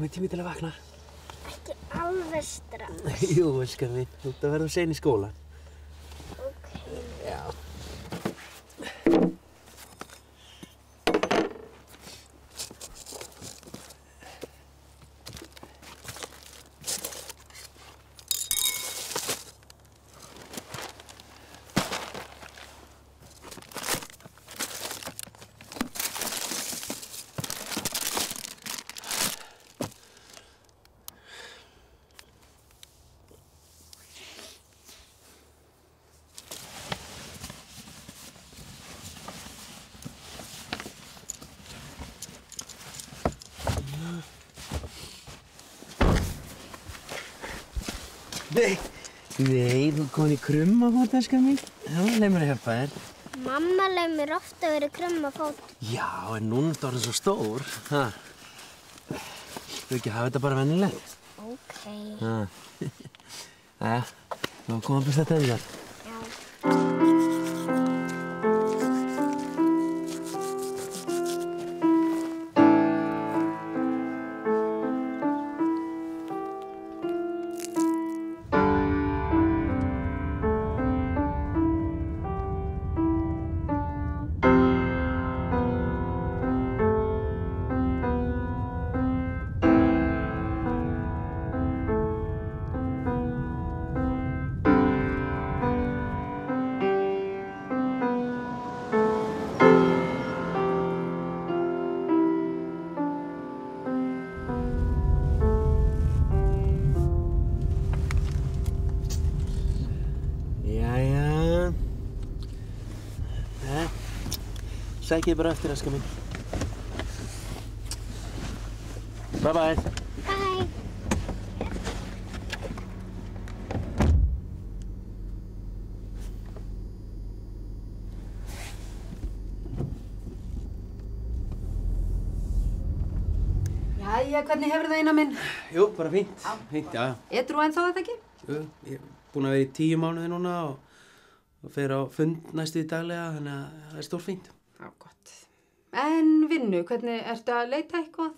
komið tími til að vakna. Ekki alveg strax. Jú, elskan mín. Þú ert að verða sein í skóla. Ókei. Já. Nei, þú komin í krummafót, elskan mín. Já, leið mér að hjálpa þér. Mamma leið mér ofta að vera í krummafót. Já, en núna ertu orðin svo stór. Ha. Þú ekki hafa þetta bara venjulegt? Ókei. Ha. Jæja, þú kom að byrsta tennurnar. Sækið bara eftir, elskan mín. Bye bye. Bye. Jæja, hvernig hefur það eina minn? Jú, bara fínt. Fínt, já. Edrú ennþá þetta ekki? Jú, ég er búinn að vera í 10 mánuði núna og fer á fund næstu í daglega, þannig að það er stórfínt. Já, gott. En vinnu, hvernig ertu að leita eitthvað?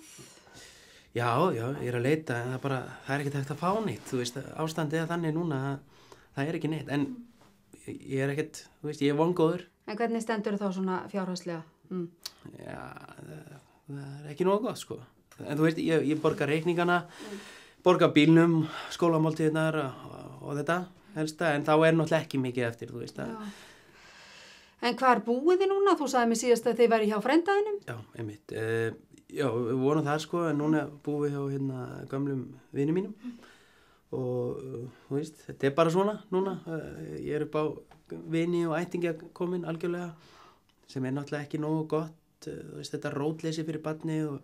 Já, ég er að leita, en það er ekkert hægt að fá neitt. Þú veist, ástandið er þannig núna að það er ekki neitt. En ég er ekkert, þú veist, ég er vongóður. En hvernig stendur þá svona fjárhagslega? Já, það er ekki nógu gott, sko. En þú veist, ég borga reikningana, borga bílnum, skólamáltíðirnar og þetta helsta, en þá er náttúrulega ekki mikið eftir, þú veist. En hvar búið þið núna? Þú sagði mér síðast að þið væri hjá frændaðinum. Já, einmitt. Já, við vorum þar sko, en núna búum við hjá gömlum vinum mínum. Og þú veist, þetta er bara svona núna. Ég er upp á vini og ættingja komin algjörlega, sem er náttúrulega ekki nógu gott. Þú veist, þetta rótleysi fyrir barni og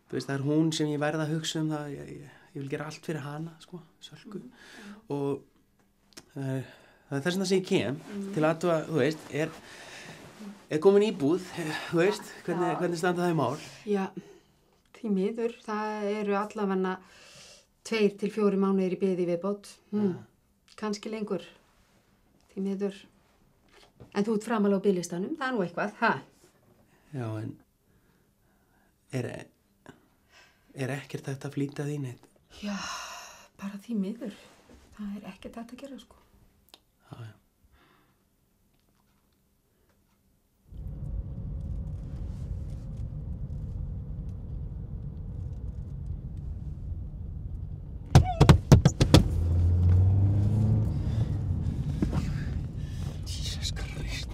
þú veist, það er hún sem ég verð að hugsa um það. Ég vil gera allt fyrir hana, sko, Sölku. Og það er þess vegna sem ég kem til að athuga, þú veist, er komin íbúð, þú veist, hvernig standa það í mál? Já, því miður, það eru allavega 2 til 4 mánuðir í biði viðbót. Kannski lengur, því miður. En þú ert framalega á biðlistanum, það er nú eitthvað, ha? Já, en er ekkert hægt að flýta þín eitt? Já, bara því miður. Það er ekkert hægt að gera, sko. Já. Jesus Christ.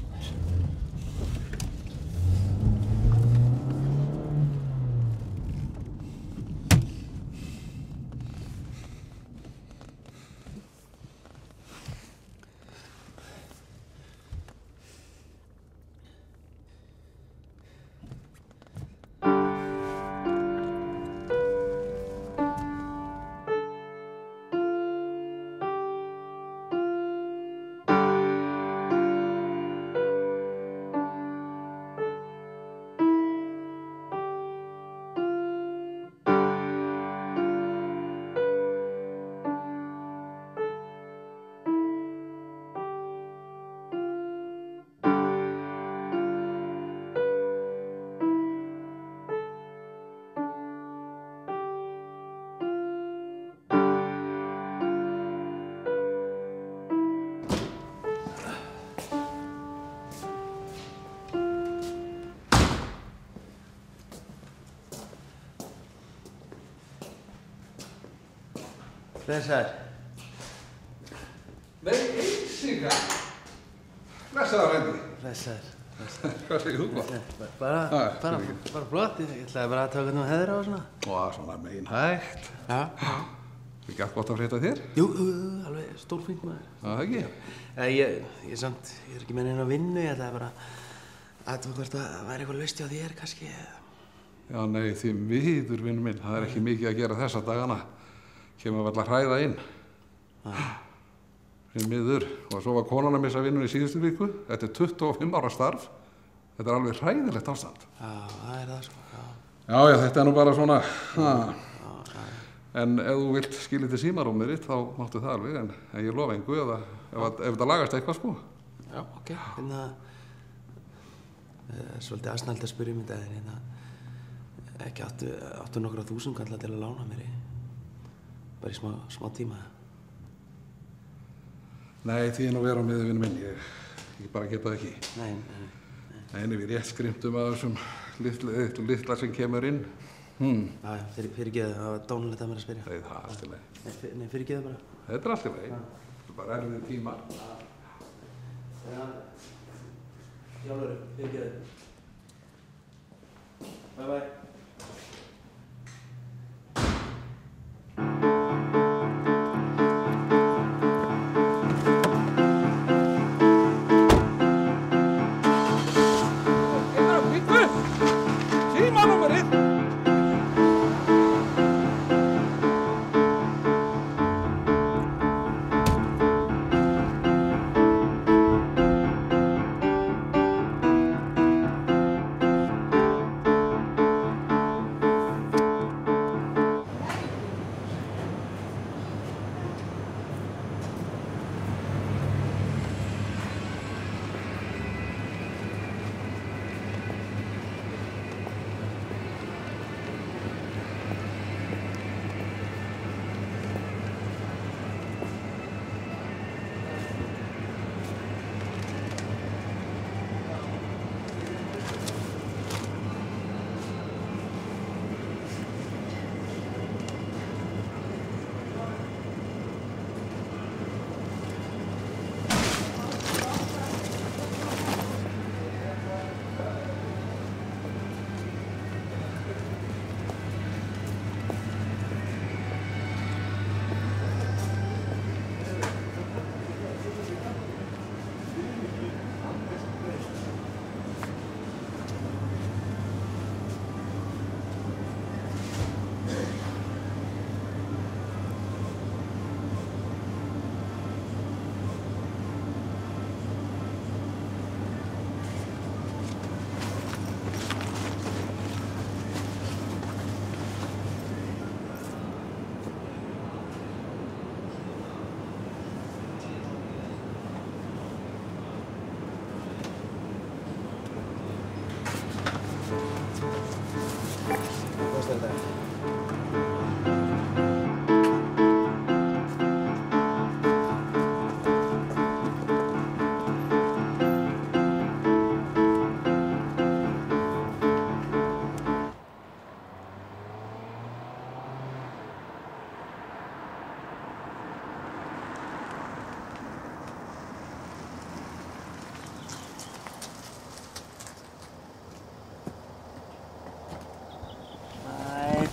Blessaður. Nei, Einsiga. Blessaður, Rendi. Blessaður. Hvað segir þú gott? Bara flott. Ég ætlaði bara að taka hvernig heðra og svona. Og svona megin hægt. Já. Ekki allt gott að frétta þér? Jú, alveg stórfínt maður. Það ekki? Ég er ekki með neina vinnu, ég ætlaði bara að hvort það væri eitthvað laust hjá þér kannski. Já, nei, því miður, vinnu minn. Það er ekki mikið að gera þessa dagana. Kemur vel að hræða inn. Því miður. Og svo var konan að missa vinnunni í síðustu viku. Þetta er 25 ára starf. Þetta er alveg hræðilegt ástand. Já, það er það sko. Já, þetta er nú bara svona. En ef þú vilt skilja til símarúmið þitt, þá máttu það alveg. En ég lofa engu ef þetta lagast eitthvað sko. Já, ok. Svolítið aðsnælt að spyrja mig þetta. Ekki áttu nokkra þúsundkalla til að lána mér bara í smá tíma. Nei, því nú vera á miður vinnu minn. Ég bara geta það ekki. Nei. En við rétt skrimtum að þessum litla sem kemur inn. Já, fyrirgeðu, það var dónulegt að mér að spyrja. Nei, það er allt í lagi. Nei, fyrirgeðu bara. Þetta er allt í lagi. Þetta er bara erfiðir tímar. Jálfur, fyrirgeðu. Bye.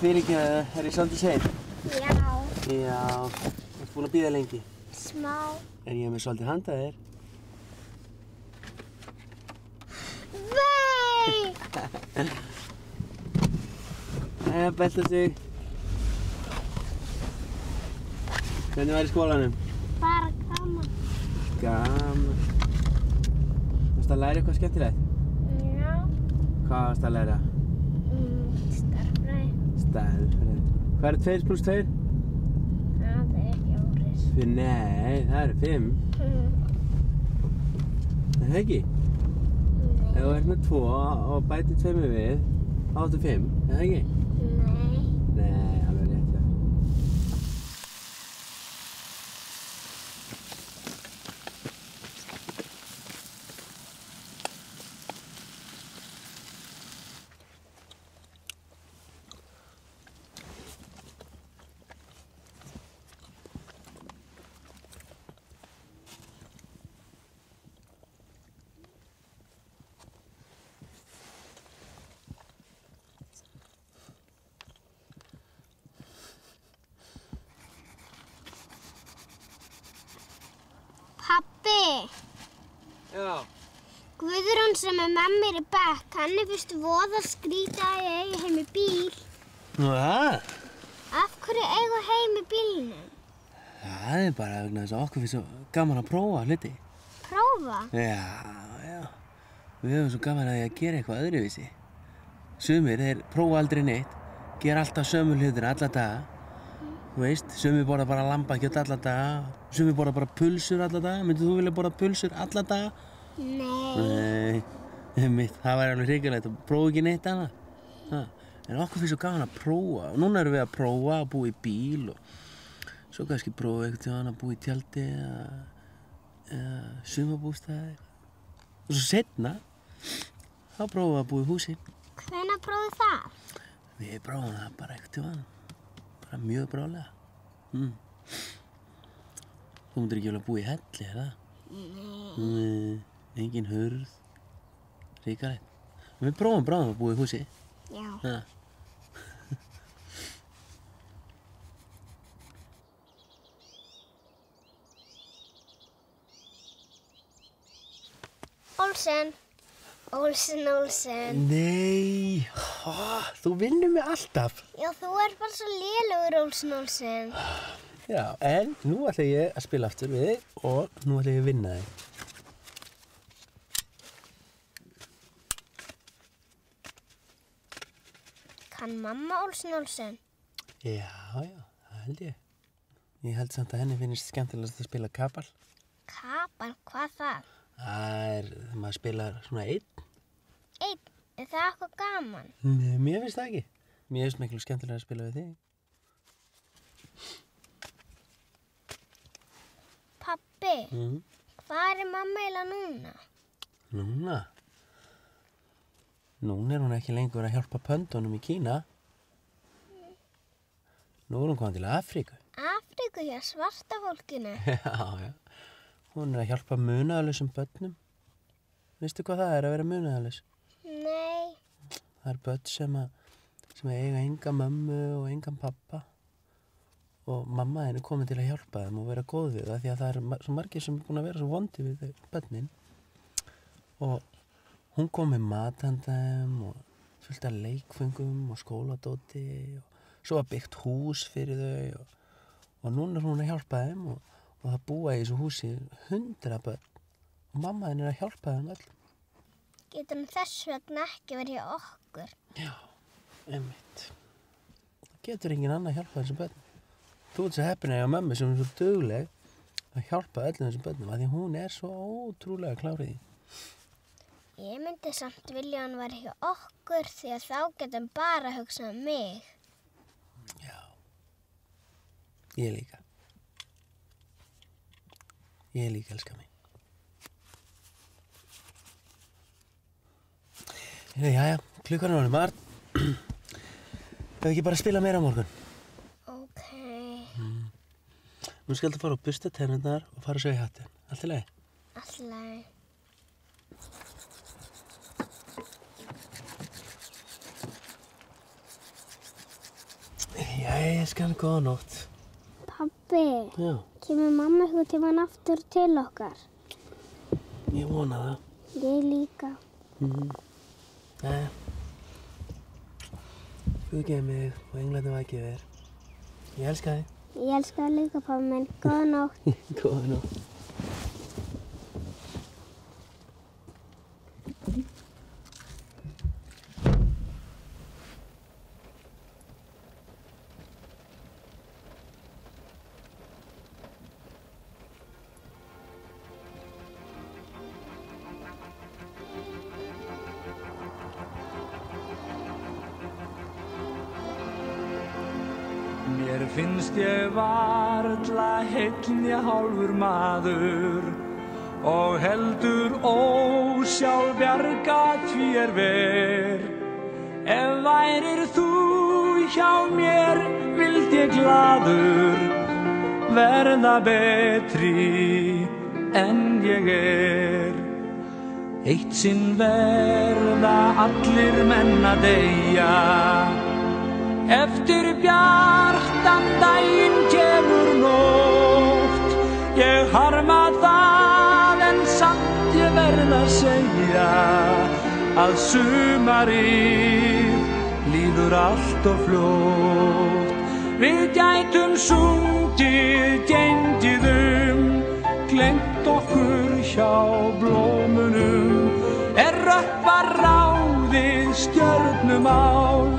Fyrirgeðu, er ég svolítið sein? Já. Ertu búin að bíða lengi? Smá. En ég hef með svolítið handa þér. Vei! Jæja, belta sig. Hvernig var í skólanum? Bara gaman. Gaman. Varstu að læra eitthvað skemmtilegt? Já. Hvað varstu að læra? Stærðfræði. Stærðfræði. Hvað eru 2 + 2? Það er 4. Nei, það eru 5. Er það ekki? Nei. Ef þú ert með 2 og bætir 2 við, þá áttu 5. Er það ekki? Nei. Nei, alveg rétt, já. Pabbi, Já. Guðrún sem með mér í bekk, hann fyrst voða skrýta að ég eigi heim í bíl. Nú, það? Af hverju eigu heim í bílnum? Það bara vegna þess að okkur finnst svo gaman að prófa hluti. Prófa? Já. Við höfum svo gaman að því að gera eitthvað öðruvísi. Sumir, þeir prófa aldrei neitt, gera alltaf sömu hlutir alla daga. Þú veist, sumir borða bara lambakjöt alla daga, sumir borða bara pulsur alla daga. Myndið þú vilja borða pulsur alla daga? Nei. Nei, það væri alveg hrikalegt að prófa ekki neitt annað. En okkur finnst svo gaman að prófa. Og núna erum við að prófa að búa í bíl og svo kannski prófa einhvern tímann að búa í tjaldi eða sumarbústaði. Og svo seinna, þá prófum við að búa í húsi. Hvenær prófið það? Við prófum það bara einhvern tímann. Bara mjög bráðlega. Þú myndir ekki vilja búa í helli, er það? Nei. Engin hurð. Hrikalegt. En við prófum bráðum að búa í húsi. Já. Olsen. Nei, þú vinnur mig alltaf. Já, þú bara svo lélegur, Olsen. Já, en nú ætla ég að spila aftur við þig og nú ætla ég að vinna þig. Kann mamma Olsen? Já, það held ég. Ég held samt að henni finnst skemmtilegast að spila kapal. Kapal, hvað það? Það þegar maður spilar svona einn. Einn? Er það eitthvað gaman? Nei, mér finnst það ekki. Mér finnst miklu skemmtilega að spila við þig. Pabbi, hvað mamma eiginlega núna? Núna? Núna hún ekki lengur að hjálpa pöndunum í Kína. Nú hún komin til Afríku. Afríku hjá svarta fólkinu? Já. Hún að hjálpa munaðarlausum börnum. Veistu hvað það að vera munaðarlaus? Nei. Það börn sem eiga enga mömmu og engan pappa. Og mamma henni komin til að hjálpa þeim og vera góð við það því að það svo margir sem búin að vera svo vondi við börnin. Og hún kom með mat handa þeim og fullt af leikföngum og skóladóti og svo var byggt hús fyrir þau og núna hún að hjálpa þeim og það búa í þessu húsi 100 börn og mamma henni að hjálpa þeim öll. Getur hún þess vegna ekki verið hjá okkur? Já, einmitt. Það getur engin annar að hjálpa þessum börnum. Þú ert svo heppin að eiga mömmu sem svo dugleg að hjálpa öllum þessum börnum af því hún svo ótrúlega klár í því. Ég myndi samt vilja hann væri hjá okkur því að þá getur hann bara hugsað mig. Já, ég líka. Ég líka elska mig. Jæja, klukkan orðin margt. Hefur ekki bara spila meira á morgun? Ok. Nú skal þú fara og busta tennurnar og fara að sjá í hattinn. Allt í lagi? Allt í lagi. Jæja, skal góða nótt. Pabbi, Já, kemur mamma eitthvað tímann aftur til okkar? ég vona það. Ég líka. Jæja. Guð geymi mig og englarnir vakið þér. Ég elska þig. Ég elska það líka, pabbi minn. Góða nótt. Góða nótt. Mér finnst ég varla heill né hálfur maður og heldur ósjálfbjarga því ver. Ef værir þú hjá mér vild ég glaður verða betri en ég Eitt sinn verða allir menn að deyja. Eftir bjartan daginn kemur nótt, ég harma það. segja að sumarið líður allt of fljótt. Við gætum sungið, gengið gleymt okkur hjá blómunum. Rökkva ráðið stjörnumál,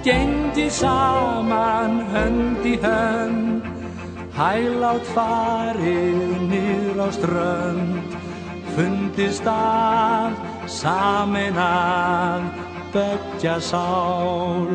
gengið saman hönd í hönd, hæglát farið niður á strönd, fundist að sameinað beggja sál.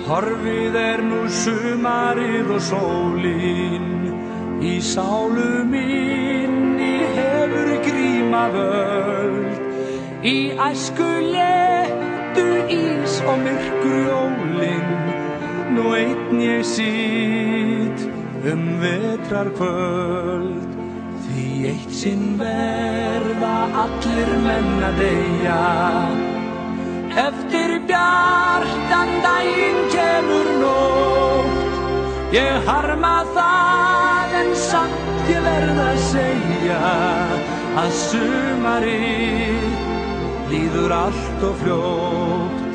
Horfið nú sumarið og sólin, í sálu minni hefur grímað öld. Í æsku léttu ís og myrkur jólin, nú einn ég sit vetrarkvöld. Því eitt sinn verða allir menn að deyja, eftir bjartan daginn kemur nótt. Ég harma það en samt ég verð að segja að sumarið líður allt of fljótt.